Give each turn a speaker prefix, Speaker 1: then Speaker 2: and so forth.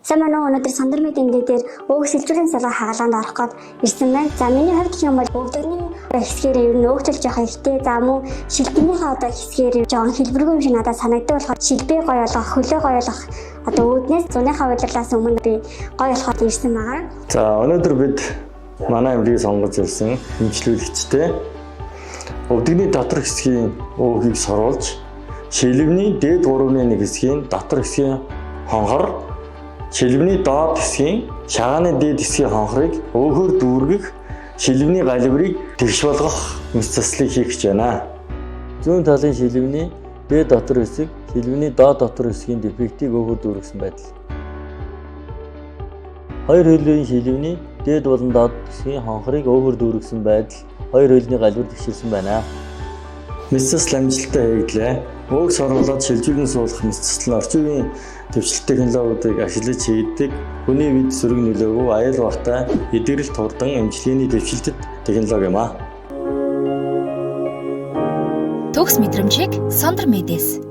Speaker 1: Сайн байна уу? Өнөөдөр Сандар медиа дээр өг сэлжүүрийн салгаа хагалгаанд орох гээд ирсэн байна. За миний хувьд гэх юм бол өвдөгний хэсгээр ер нь өөрчлөлт жоох ихтэй. За мөн шилбэнийхээ одоо хэсгээр жоон хэлбэргүй юм шиг надад санагддаг болохоор шилбээ гоё болгох, хөлөө гоё болгох одоо үүднээс зуныхаа удирлаас өмнө би гоё болоход ирсэн байгаа.
Speaker 2: За өнөөдөр бид манай эмнэлгийг сонгож ирсэн эмчлүүлэгчтэй өвдөгний дотор хэсгийн өөгийг соруулж шилбэний дээд 3/1 хэсгийн дотор хэсгийн хонхор, шилбэний доод хэсгийн шагааны дээд хэсгийн хонхорыг өөхөр дүүргэх, шилбэний галбирыг тэгш болгох мэс заслыг хийх гэж байна. Зүүн талын шилбэний дээд дотор хэсэг, шилбэний доод дотор хэсгийн дефектийг өөхөр дүүргэсэн байдал. Хоёр хөлний шилбэний дээд болон доод хэсгийн хонхорыг өөхөр дүүргэсэн байдал, хоёр хөлний галбир тэгшэрсэн байна. Мэс засал амжилттай хийгдлээ. Өөг соруулаад шилжүүлэн суулгах мэс засал нь орчин үеийн төвчлөлт технологиудыг ашиглаж хийгддэг. Хүний бид сөрөг нөлөөгөө аюул багтаа эдгэрэлт хурдан эмчилгээний дэвшилтэд технологи юм а.
Speaker 3: Төгс мэдрэмжийг Сандар медиас